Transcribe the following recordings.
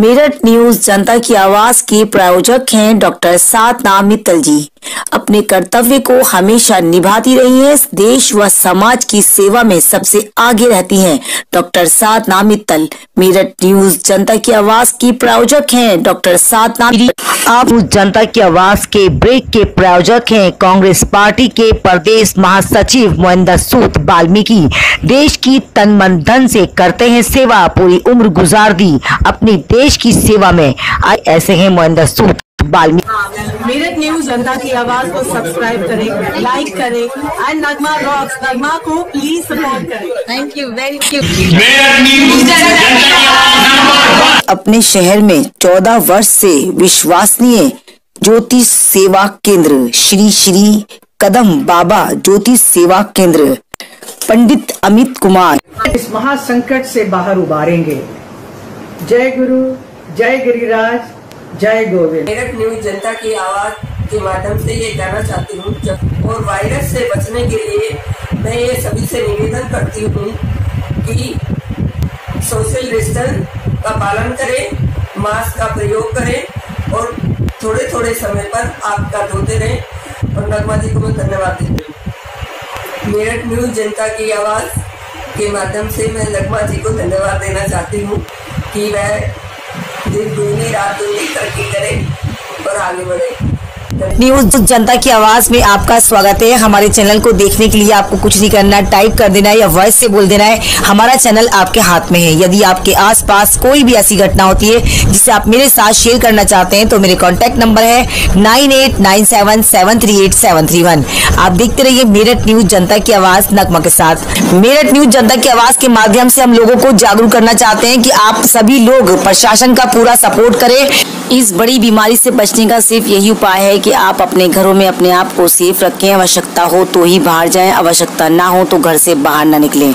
Meerut news जनता की आवाज के प्रायोजक हैं डॉक्टर साधना मित्तल जी। अपने कर्तव्य को हमेशा निभाती रही हैं। देश व समाज की सेवा में सबसे आगे रहती हैं। डॉक्टर साधना मित्तल मेरठ न्यूज जनता की आवाज की प्रायोजक हैं। डॉक्टर साधना आप उस जनता की आवाज के ब्रेक के प्रायोजक हैं कांग्रेस पार्टी के प्रदेश महासचिव मोहिंदर सूद वाल्मीकि। देश की तन मन धन से करते हैं सेवा, पूरी उम्र गुजार दी अपनी देश की सेवा में। ऐसे हैं मोहिंदर सूद वाल्मीकि। मेरठ न्यूज जनता की आवाज को सब्सक्राइब करें, लाइक करें एंड नगमा रॉक्स नगमा को प्लीज सपोर्ट करें। Thank you very much. अपने शहर में 14 वर्ष से विश्वसनीय ज्योतिष सेवा केंद्र श्री श्री कदम बाबा ज्योतिष सेवा केंद्र पंडित अमित कुमार इस महासंकट से बाहर उबारेंगे। जय गुरु, जय गिरिराज, जय गोविंद। मेरठ न्यूज जनता की आवाज के माध्यम से ये कहना चाहती हूँ और वायरस से बचने के लिए मैं ये सभी से निवेदन करती हूँ कि सोशल डिस्टेंस का पालन करें, मास्क का प्रयोग करें और थोड़े थोड़े समय पर हाथ का धोते रहें। और नगमा जी को मैं धन्यवाद देती हूँ। मेरठ न्यूज जनता की आवाज के माध्यम से मैं नगमा जी को धन्यवाद देना चाहती हूँ कि वह दिन दूनी रात दूनी तरक्की करे और आगे बढ़े। न्यूज जनता की आवाज में आपका स्वागत है। हमारे चैनल को देखने के लिए आपको कुछ नहीं करना, टाइप कर देना है या वॉइस से बोल देना है। हमारा चैनल आपके हाथ में है। यदि आपके आसपास कोई भी ऐसी घटना होती है जिसे आप मेरे साथ शेयर करना चाहते हैं तो मेरे कॉन्टैक्ट नंबर है 9897738731। आप देखते रहिए मेरठ न्यूज जनता की आवाज नगमा के साथ। मेरठ न्यूज जनता की आवाज के माध्यम से हम लोगों को जागरूक करना चाहते हैं कि आप सभी लोग प्रशासन का पूरा सपोर्ट करें। इस बड़ी बीमारी से बचने का सिर्फ यही उपाय है कि आप अपने घरों में अपने आप को सेफ रखें। आवश्यकता हो तो ही बाहर जाएं, आवश्यकता ना हो तो घर से बाहर ना निकलें।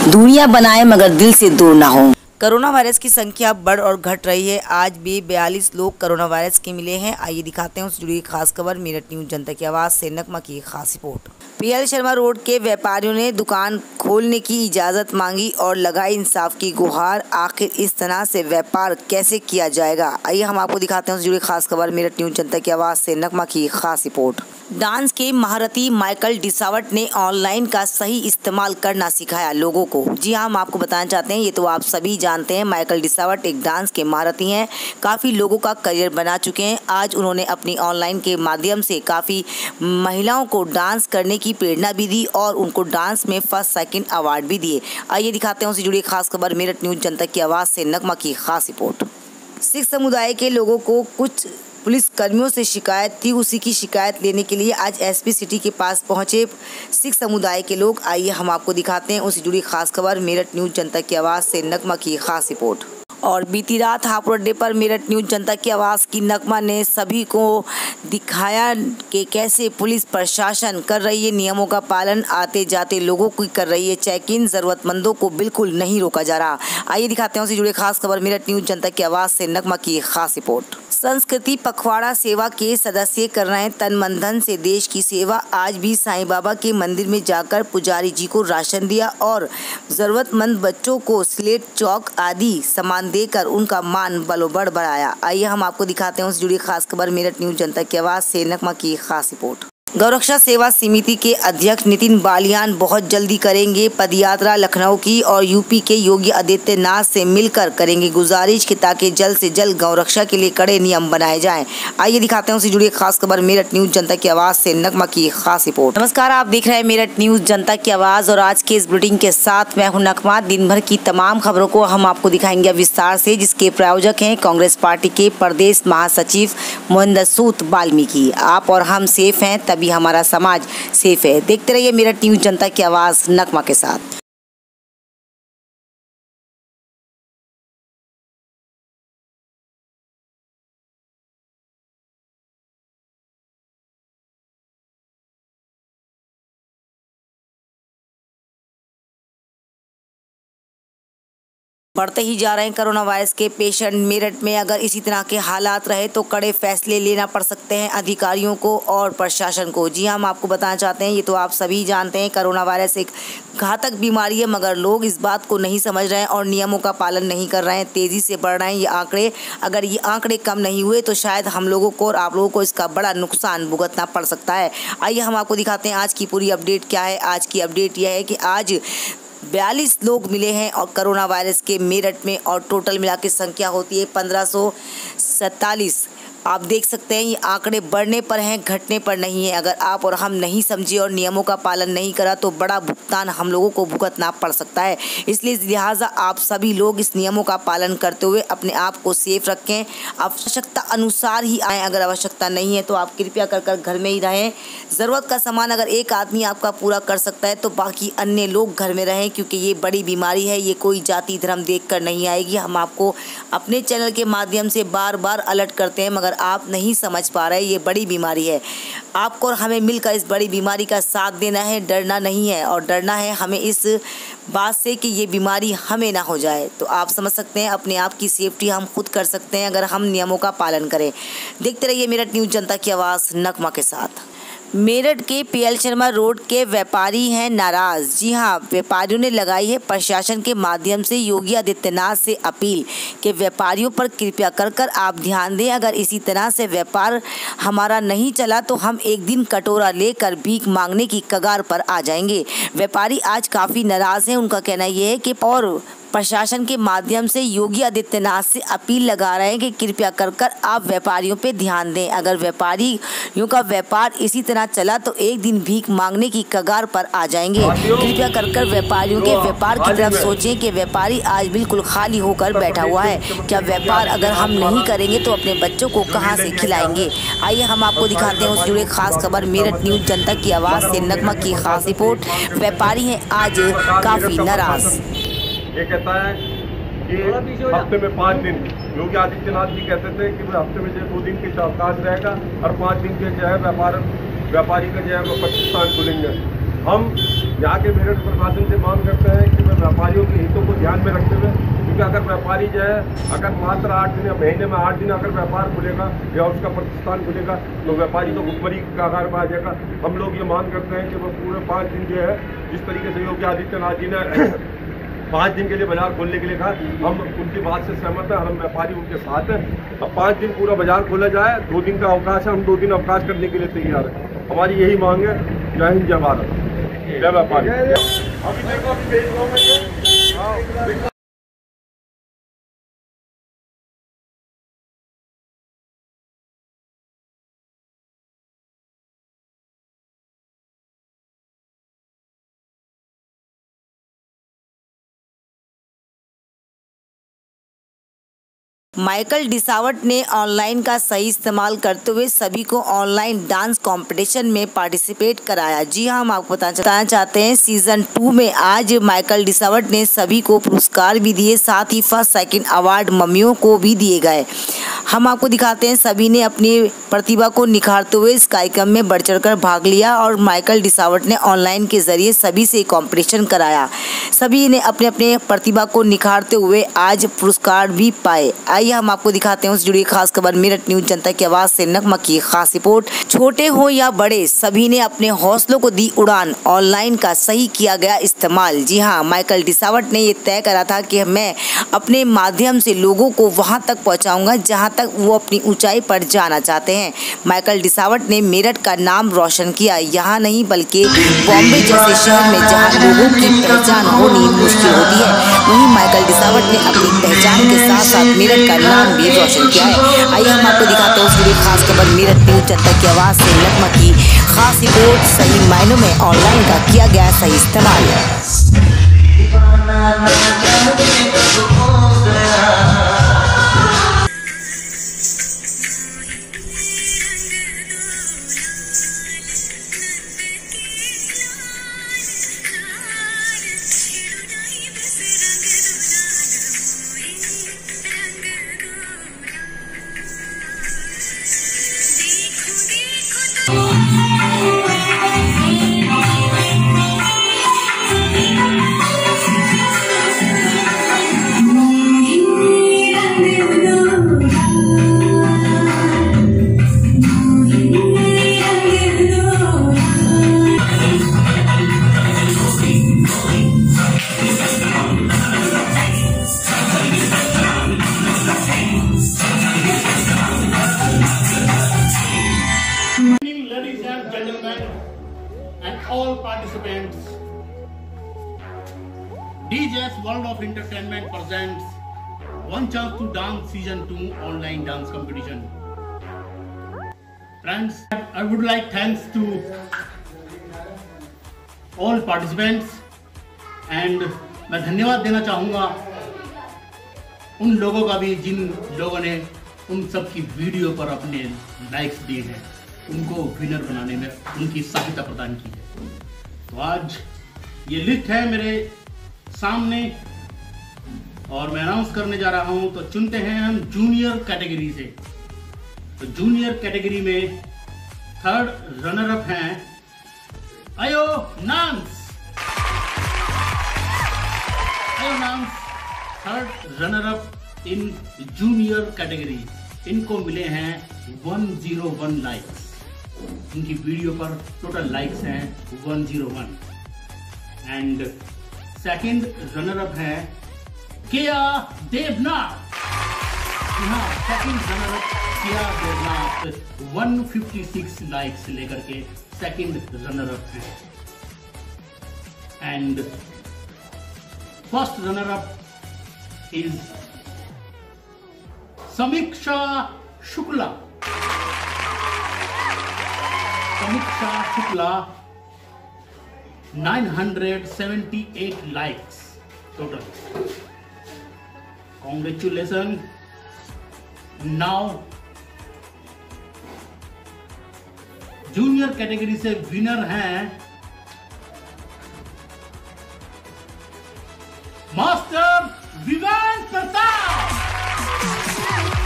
दूरियां बनाएं मगर दिल से दूर ना हो। कोरोना वायरस की संख्या बढ़ और घट रही है। आज भी 42 लोग कोरोना वायरस के मिले हैं। आइए दिखाते हैं उससे जुड़ी खास खबर। मेरठ न्यूज जनता की आवाज से नगमा की खास रिपोर्ट। पीएल शर्मा रोड के व्यापारियों ने दुकान खोलने की इजाजत मांगी और लगाई इंसाफ की गुहार। आखिर इस तरह से व्यापार कैसे किया जाएगा? आइए हम आपको दिखाते हैं उससे जुड़ी खास खबर। मेरठ न्यूज जनता की आवाज से नगमा की खास रिपोर्ट। डांस के महारथी माइकल डिसावट ने ऑनलाइन का सही इस्तेमाल करना सिखाया लोगों को। जी हाँ, हम आपको बताना चाहते हैं, ये तो आप सभी जानते हैं, माइकल डिसावट एक डांस के महारथी हैं। काफ़ी लोगों का करियर बना चुके हैं। आज उन्होंने अपनी ऑनलाइन के माध्यम से काफ़ी महिलाओं को डांस करने की प्रेरणा भी दी और उनको डांस में फर्स्ट सेकंड अवार्ड भी दिए। आइए दिखाते हैं उससे जुड़ी खास खबर। मेरठ न्यूज जनता की आवाज़ से नगमा की खास रिपोर्ट। सिख समुदाय के लोगों को कुछ पुलिस कर्मियों से शिकायत थी। उसी की शिकायत लेने के लिए आज एसपी सिटी के पास पहुंचे सिख समुदाय के लोग। आइए हम आपको दिखाते हैं उससे जुड़ी खास खबर। मेरठ न्यूज जनता की आवाज़ से नगमा की खास रिपोर्ट। और बीती रात हापुड़ अड्डे पर मेरठ न्यूज जनता की आवाज़ की नगमा ने सभी को दिखाया कि कैसे पुलिस प्रशासन कर रही है नियमों का पालन। आते जाते लोगों की कर रही है चेक इन। ज़रूरतमंदों को बिल्कुल नहीं रोका जा रहा। आइए दिखाते हैं उससे जुड़े खास खबर। मेरठ न्यूज जनता की आवाज़ से नगमा की खास रिपोर्ट। संस्कृति पखवाड़ा सेवा के सदस्य कर रहे हैं तन मन धन से देश की सेवा। आज भी साईं बाबा के मंदिर में जाकर पुजारी जी को राशन दिया और ज़रूरतमंद बच्चों को स्लेट चौक आदि सामान देकर उनका मान बलोबड़ बढ़ाया। आइए हम आपको दिखाते हैं उससे जुड़ी खास खबर। मेरठ न्यूज जनता की आवाज़ से नगमा की खास रिपोर्ट। गौरक्षा सेवा समिति के अध्यक्ष नितिन बालियान बहुत जल्दी करेंगे पदयात्रा लखनऊ की और यूपी के योगी आदित्यनाथ से मिलकर करेंगे गुजारिश कि ताकि जल्द से जल्द गौरक्षा के लिए कड़े नियम बनाए जाएं। आइए दिखाते हैं उससे जुड़ी खास खबर। मेरठ न्यूज जनता की आवाज़ से नगमा की खास रिपोर्ट। नमस्कार, आप देख रहे हैं मेरठ न्यूज जनता की आवाज़ और आज के इस बुलेटिन के साथ मैं हूं नगमा। दिन भर की तमाम खबरों को हम आपको दिखाएंगे विस्तार से, जिसके प्रायोजक हैं कांग्रेस पार्टी के प्रदेश महासचिव मोहिंदर सूद वाल्मीकि। आप और हम सेफ हैं तभी हमारा समाज सेफ है। देखते रहिए मेरठ न्यूज जनता की आवाज़ नगमा के साथ। बढ़ते ही जा रहे हैं कोरोना वायरस के पेशेंट। मेरठ में अगर इसी तरह के हालात रहे तो कड़े फैसले लेना पड़ सकते हैं अधिकारियों को और प्रशासन को। जी हम आपको बताना चाहते हैं, ये तो आप सभी जानते हैं, कोरोना वायरस एक घातक बीमारी है, मगर लोग इस बात को नहीं समझ रहे हैं और नियमों का पालन नहीं कर रहे हैं। तेजी से बढ़ रहे हैं ये आंकड़े। अगर ये आंकड़े कम नहीं हुए तो शायद हम लोगों को और आप लोगों को इसका बड़ा नुकसान भुगतना पड़ सकता है। आइए हम आपको दिखाते हैं आज की पूरी अपडेट क्या है। आज की अपडेट यह है कि आज 42 लोग मिले हैं और कोरोना वायरस के मेरठ में, और टोटल मिला के संख्या होती है 1547। आप देख सकते हैं ये आंकड़े बढ़ने पर हैं, घटने पर नहीं है। अगर आप और हम नहीं समझे और नियमों का पालन नहीं करा तो बड़ा भुगतान हम लोगों को भुगतना पड़ सकता है। इसलिए लिहाजा आप सभी लोग इस नियमों का पालन करते हुए अपने आप को सेफ रखें। आवश्यकता अनुसार ही आएँ, अगर आवश्यकता नहीं है तो आप कृपया कर घर में ही रहें। ज़रूरत का सामान अगर एक आदमी आपका पूरा कर सकता है तो बाकी अन्य लोग घर में रहें, क्योंकि ये बड़ी बीमारी है। ये कोई जाति धर्म देख कर नहीं आएगी। हम आपको अपने चैनल के माध्यम से बार बार अलर्ट करते हैं, मगर आप नहीं समझ पा रहे। ये बड़ी बीमारी है। आपको और हमें मिलकर इस बड़ी बीमारी का साथ देना है, डरना नहीं है। और डरना है हमें इस बात से कि ये बीमारी हमें ना हो जाए। तो आप समझ सकते हैं अपने आप की सेफ्टी हम खुद कर सकते हैं अगर हम नियमों का पालन करें। देखते रहिए मेरठ न्यूज़, जनता की आवाज़ नगमा के साथ। मेरठ के PL शर्मा रोड के व्यापारी हैं नाराज। जी हाँ, व्यापारियों ने लगाई है प्रशासन के माध्यम से योगी आदित्यनाथ से अपील कि व्यापारियों पर कृपया कर आप ध्यान दें। अगर इसी तरह से व्यापार हमारा नहीं चला तो हम एक दिन कटोरा लेकर भीख मांगने की कगार पर आ जाएंगे। व्यापारी आज काफ़ी नाराज हैं। उनका कहना यह है कि और प्रशासन के माध्यम से योगी आदित्यनाथ से अपील लगा रहे हैं कि कृपया कर आप व्यापारियों पे ध्यान दें। अगर व्यापारियों का व्यापार इसी तरह चला तो एक दिन भीख मांगने की कगार पर आ जाएंगे। कृपया कर व्यापारियों के व्यापार की तरफ सोचें कि व्यापारी आज बिल्कुल खाली होकर बैठा हुआ है। क्या व्यापार अगर हम नहीं करेंगे तो अपने बच्चों को कहाँ से खिलाएंगे। आइए हम आपको दिखाते हैं उस जुड़े खास खबर। मेरठ न्यूज़, जनता की आवाज़ से नगमा की खास रिपोर्ट। व्यापारी हैं आज काफ़ी नाराज। ये कहता है कि हफ्ते में 5 दिन, योगी आदित्यनाथ जी कहते थे कि हफ्ते में जो 2 दिन के अवकाश रहेगा और 5 दिन के जो है व्यापारी का जो है वो प्रतिष्ठान खुलेंगे। हम यहाँ के मेरठ प्रशासन से मांग करते हैं कि वह व्यापारियों के हितों को ध्यान में रखते हुए, क्योंकि अगर व्यापारी जो है अगर मात्र 8 दिन या महीने में 8 दिन अगर व्यापार खुलेगा या उसका प्रतिष्ठान खुलेगा तो व्यापारी तो भुखमरी का आधार पर आ जाएगा। हम लोग ये मांग करते हैं कि वह पूरे 5 दिन जो है, जिस तरीके से योगी आदित्यनाथ जी ने 5 दिन के लिए बाजार खोलने के लिए कहा, हम उनकी बात से सहमत हैं। हम व्यापारी उनके साथ हैं। अब 5 दिन पूरा बाजार खोला जाए, 2 दिन का अवकाश है, हम 2 दिन अवकाश करने के लिए तैयार हैं। हमारी यही मांग है। जय हिंद, जय भारत, जय व्यापारी। अभी देखो माइकल डिसावट ने ऑनलाइन का सही इस्तेमाल करते हुए सभी को ऑनलाइन डांस कंपटीशन में पार्टिसिपेट कराया। जी हाँ, हम आपको बताना चाहते हैं सीजन 2 में आज माइकल डिसावट ने सभी को पुरस्कार भी दिए, साथ ही फर्स्ट सेकंड अवार्ड मम्मियों को भी दिए गए। हम आपको दिखाते हैं सभी ने अपनी प्रतिभा को निखारते हुए इस कार्यक्रम में बढ़ चढ़कर भाग लिया और माइकल डिसावट ने ऑनलाइन के जरिए सभी से कंपटीशन कराया। सभी ने अपने अपने प्रतिभा को निखारते हुए आज पुरस्कार भी पाए। आइए हम आपको दिखाते हैं उस जुड़ी खास खबर। मेरठ न्यूज़, जनता की आवाज़ से नगमा की खास रिपोर्ट। छोटे हो या बड़े, सभी ने अपने हौसलों को दी उड़ान, ऑनलाइन का सही किया गया इस्तेमाल। जी हाँ, माइकल डिसावट ने ये तय करा था कि मैं अपने माध्यम से लोगों को वहां तक पहुंचाऊंगा जहां तक वो अपनी ऊंचाई पर जाना चाहते हैं। माइकल डिसावट ने मेरठ का नाम रोशन किया। यहाँ नहीं बल्कि बॉम्बे जैसे शहर में जहाँ लोगों की पहचान होनी मुश्किल होती है, वहीं माइकल डिसावट ने अपनी पहचान के साथ साथ मेरठ का नाम भी रोशन किया है। आइए हम आपको दिखाते हैं उसकी खास खबर। मेरठ न्यूज़, जनता की आवाज़ से नगमा की खास रिपोर्ट। सही मायनों में ऑनलाइन का किया गया सही इस्तेमाल। participants, DJ's World of Entertainment presents One Chance to Dance Season 2 online dance competition. Friends, I would like thanks to all participants and मैं धन्यवाद देना चाहूँगा उन लोगों का भी जिन लोगों ने उन सब की वीडियो पर अपने लाइक्स दिए हैं, उनको विनर बनाने में उनकी सहायता प्रदान की है। तो आज ये लिस्ट है मेरे सामने और मैं अनाउंस करने जा रहा हूं। तो चुनते हैं हम जूनियर कैटेगरी से। तो जूनियर कैटेगरी में थर्ड रनर अप हैं अयो Nance. Third runner up in junior category. इनको मिले हैं 101 लाइक्स। इनकी वीडियो पर टोटल लाइक्स हैं 101। एंड सेकंड रनर अप है किया देवनाथ। हाँ, सेकंड रनर अप किया देवनाथ 156 लाइक्स लेकर के सेकंड रनर अप है। And first runner up is समीक्षा शुक्ला। समीक्षा Shukla 978 likes total. Congratulations. Now junior category से विनर हैं मास्टर विवान प्रताप।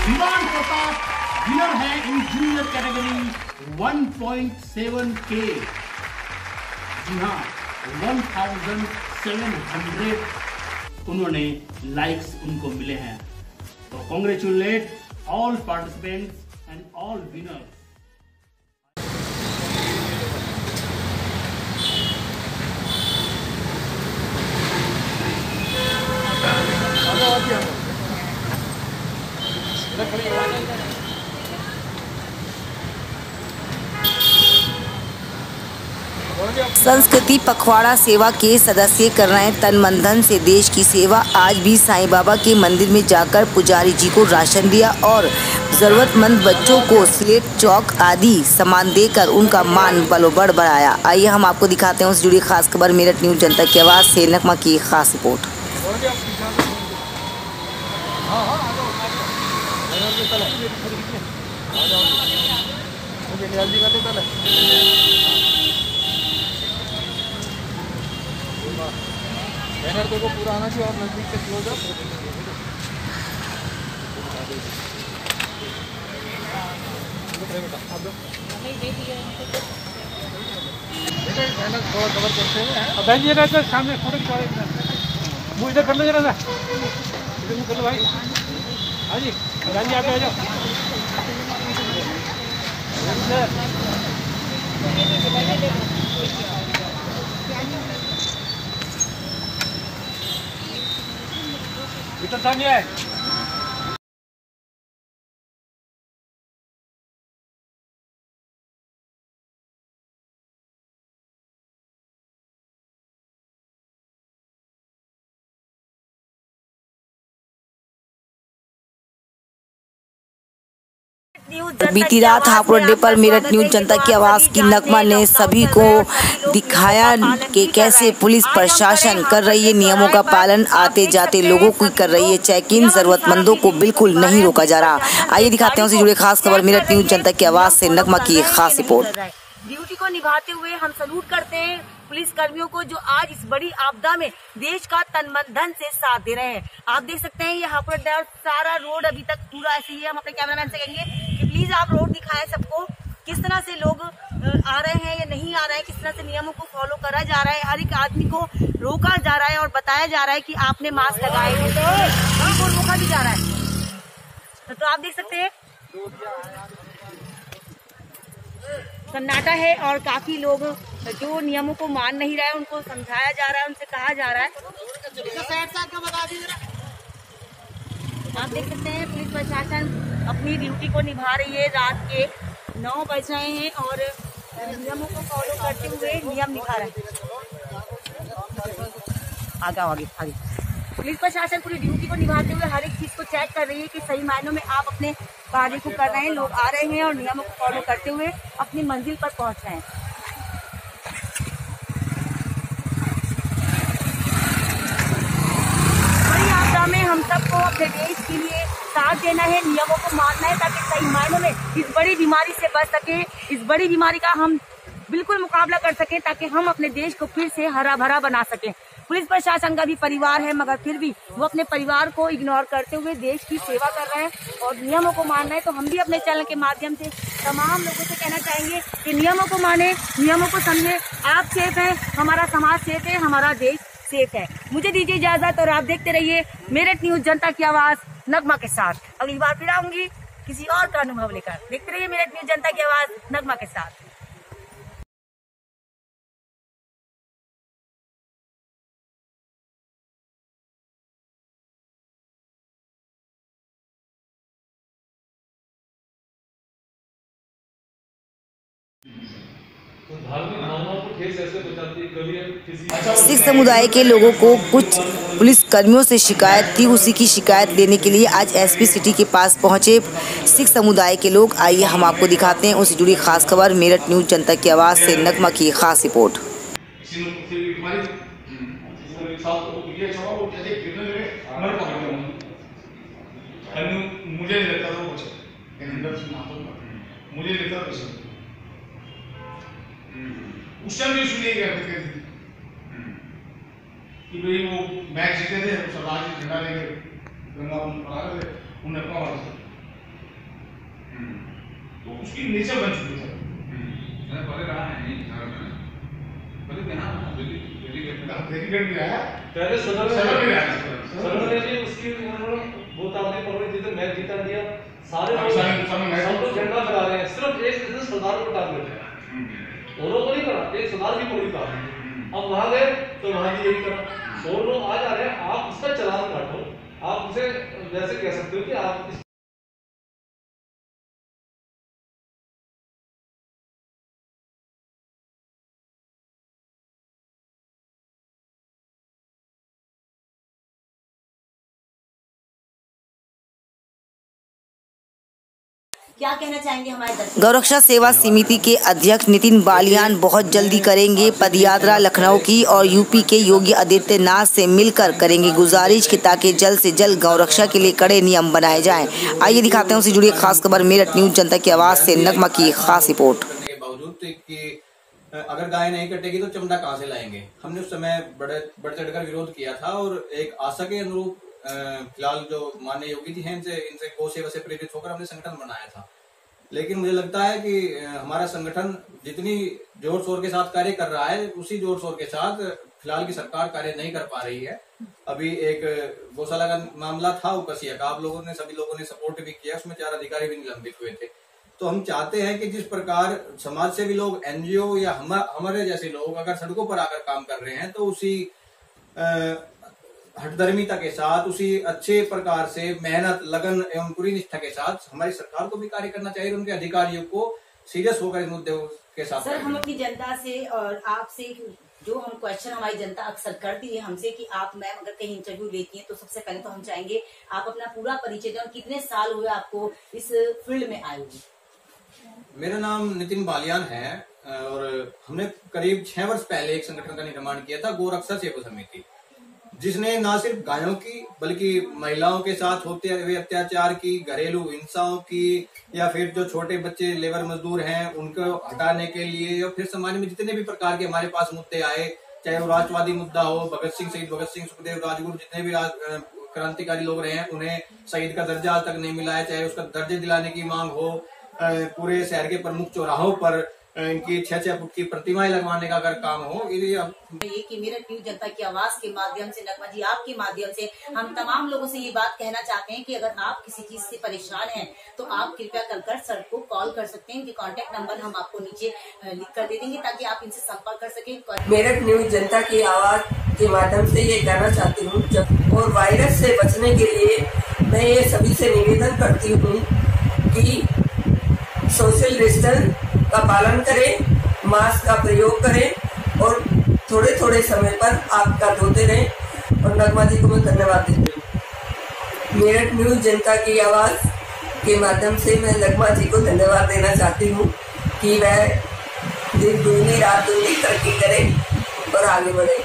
विवान प्रताप विनर है इन जूनियर कैटेगरी 1.7K। जी हाँ, 1700 उन्होंने लाइक्स उनको मिले हैं। तो congratulate all participants and all winners. संस्कृति पखवाड़ा सेवा के सदस्य कर रहे हैं तन मन धन से देश की सेवा। आज भी साईं बाबा के मंदिर में जाकर पुजारी जी को राशन दिया और जरूरतमंद बच्चों को स्लेट चौक आदि सामान देकर उनका मान बलोबड़ बढ़ाया। आइए हम आपको दिखाते हैं उससे जुड़ी खास खबर। मेरठ न्यूज जनता की आवाज़ से नगमा की खास रिपोर्ट। बैनर देखो पूरा आना चाहिए और नजदीक से क्लोज अप। बैनर कवर करते हैं। बहन जी का सामने फोटो वो इधर कर लो जरा सा, इधर कर लो भाई। हाँ जी बहन जी आप आ जाओ। इधर सामने आए। बीती रात हापुड़ अड्डे पर मेरठ न्यूज जनता की आवाज़ की नगमा ने सभी को दिखाया कि कैसे पुलिस प्रशासन कर रही है नियमों का पालन। आते जाते लोगों की कर रही है चेक इन। जरूरतमंदों को बिल्कुल नहीं रोका जा रहा। आइए दिखाते हैं उससे जुड़े खास खबर। मेरठ न्यूज जनता की आवाज़ से नगमा की खास रिपोर्ट। ड्यूटी को निभाते हुए हम सलूट करते हैं पुलिस कर्मियों को जो आज इस बड़ी आपदा में देश का तन मन धन से साथ दे रहे हैं। आप देख सकते हैं यहाँ पर सारा रोड अभी तक पूरा ऐसे ही है। हम अपने कैमरामैन से कहेंगे कि प्लीज आप रोड दिखाएं सबको, किस तरह से लोग आ रहे हैं या नहीं आ रहे हैं, किस तरह से नियमों को फॉलो करा जा रहा है। हर एक आदमी को रोका जा रहा है और बताया जा रहा है कि आपने मास्क लगाए हैं, तो उनको रोका भी जा रहा है। तो आप देख सकते हैं सन्नाटा है और काफी लोग जो नियमों को मान नहीं रहे हैं उनको समझाया जा रहा है, उनसे कहा जा रहा है। आप देख सकते हैं पुलिस प्रशासन अपनी ड्यूटी को निभा रही है। रात के 9 बज रहे हैं और नियमों को फॉलो करते हुए नियम निभा रहे हैं। आगे। पुलिस प्रशासन पूरी ड्यूटी को निभाते हुए हर एक चीज को चेक कर रही है कि सही मायनों में आप अपने कार्य को कर रहे हैं, लोग आ रहे हैं और नियमों को फॉलो करते हुए अपनी मंजिल पर पहुंच रहे हैं। बड़ी आपदा में हम सबको अपने देश के लिए साथ देना है, नियमों को मानना है ताकि सही मायनों में इस बड़ी बीमारी से बच सके, इस बड़ी बीमारी का हम बिल्कुल मुकाबला कर सके ताकि हम अपने देश को फिर से हरा भरा बना सकें। पुलिस प्रशासन का भी परिवार है, मगर फिर भी वो अपने परिवार को इग्नोर करते हुए देश की सेवा कर रहे हैं और नियमों को मान रहे हैं। तो हम भी अपने चैनल के माध्यम से तमाम लोगों से कहना चाहेंगे कि नियमों को माने, नियमों को समझे। आप सेफ हैं, हमारा समाज सेफ है, हमारा देश सेफ है। मुझे दीजिए इजाजत और आप देखते रहिए मेरठ न्यूज, जनता की आवाज, नगमा के साथ। अगली बार फिर आऊंगी किसी और का अनुभव लेकर। देखते रहिए मेरठ न्यूज, जनता की आवाज, नगमा के साथ। सिख समुदाय के लोगों को कुछ पुलिस कर्मियों से शिकायत थी, उसी की शिकायत लेने के लिए आज एसपी सिटी के पास पहुंचे सिख समुदाय के लोग। आइए हम आपको दिखाते हैं उससे जुड़ी खास खबर। मेरठ न्यूज, जनता की आवाज से नगमा की खास रिपोर्ट। उस टाइम भी सुनिए करते थे कि भाई वो मैच जीते थे, सरदार जी झंडा लेके गंगा बना रहे थे, उन्हें अपना वाला था। तो उसकी नेचर बन चुकी है। मैंने पहले रहा है नहीं पहले यहाँ दिल्ली भी रहा, पहले सदर में रहा, उसकी बहुत आपने पकड़ दी तो मैच जीता दिया, सारे लोग झंडा फहरा रहे हैं, सिर्फ एक सरदार को टारगेट है, औरों को नहीं करा, एक सरदार की पकड़ी था। अब वहां गए तो वहां भी यही करा, और लोग आ जा रहे हैं, आप उसका चालान काटो, आप उसे वैसे कह सकते हो कि आप क्या कहना चाहेंगे हमारे दर्शक? गौरक्षा सेवा समिति के अध्यक्ष नितिन बालियान बहुत जल्दी करेंगे पदयात्रा लखनऊ की और यूपी के योगी आदित्यनाथ से मिलकर करेंगे गुजारिश कि ताकि जल्द से जल्द गौरक्षा के लिए कड़े नियम बनाए जाएं। आइए दिखाते हैं उससे जुड़ी खास खबर। मेरठ न्यूज, जनता की आवाज से नगमा की खास रिपोर्ट। के बावजूद कि अगर गाय नहीं कटेगी तो चमड़ा कहाँ से लाएंगे, हमने उस समय बढ़ चढ़कर विरोध किया था और एक आशा के अनुरूप फिलहाल जो माननीय योगी जी हैं इनसे गौ सेवा से प्रेरित होकर हमने संगठन बनाया था। लेकिन मुझे लगता है कि हमारा संगठन जितनी जोर शोर के साथ कार्य कर रहा है उसी जोर शोर के साथ फिलहाल की सरकार कार्य नहीं कर पा रही है। अभी एक गौशाला का मामला था उपसिया का, आप लोगों ने सभी लोगों ने सपोर्ट भी किया, उसमें 4 अधिकारी भी निलंबित हुए थे। तो हम चाहते हैं कि जिस प्रकार समाज से भी लोग, एनजीओ या हमारे जैसे लोग अगर सड़कों पर आकर काम कर रहे हैं तो उसी हठधर्मिता के साथ, उसी अच्छे प्रकार से मेहनत, लगन एवं पूरी निष्ठा के साथ हमारी सरकार को भी कार्य करना चाहिए, उनके अधिकारियों को सीरियस होकर इस मुद्दे के साथ। सर, हम अपनी जनता से और आपसे जो हम क्वेश्चन हमारी जनता अक्सर करती है हमसे कि आप मैम अगर कहीं इंटरव्यू लेती हैं तो सबसे पहले तो हम चाहेंगे आप अपना पूरा परिचय दें और कितने साल हुए आपको इस फील्ड में आए हुए? मेरा नाम नितिन बालियान है और हमने करीब 6 वर्ष पहले एक संगठन का निर्माण किया था, गौरक्षा सेवा समिति, जिसने न सिर्फ गायों की बल्कि महिलाओं के साथ होते हुए अत्याचार की, घरेलू हिंसाओं की, या फिर जो छोटे बच्चे लेबर मजदूर हैं उनको हटाने के लिए, या फिर समाज में जितने भी प्रकार के हमारे पास मुद्दे आए, चाहे वो राष्ट्रवादी मुद्दा हो, भगत सिंह, शहीद भगत सिंह, सुखदेव, राजगुरु, जितने भी क्रांतिकारी लोग रहे हैं उन्हें शहीद का दर्जा आज तक नहीं मिला है, चाहे उसका दर्जे दिलाने की मांग हो, पूरे शहर के प्रमुख चौराहों पर इनकी 6-6 फुट की प्रतिमाएं लगवाने का अगर काम हो, ये कि मेरठ न्यूज, जनता की आवाज के माध्यम से, नगमा जी आपके माध्यम से हम तमाम लोगों से ये बात कहना चाहते हैं कि अगर आप किसी चीज से परेशान हैं तो आप कृपया कर सर को कॉल कर सकते हैं। इनके कॉन्टेक्ट नंबर हम आपको नीचे लिख कर दे देंगे ताकि आप इनसे संपर्क कर सकें। मेरठ न्यूज, जनता की आवाज के माध्यम से ये कहना चाहती हूँ और वायरस से बचने के लिए मैं ये सभी से निवेदन करती हूँ कि सोशल डिस्टेंस का पालन करें, मास्क का प्रयोग करें और थोड़े थोड़े समय पर हाथ का धोते रहें। नगमा जी को मैं धन्यवाद देती हूँ। मेरठ न्यूज जनता की आवाज़ के माध्यम से मैं नगमा जी को धन्यवाद देना चाहती हूँ कि वह दिन दूनी रात दूनी तरक्की करे और आगे बढ़े।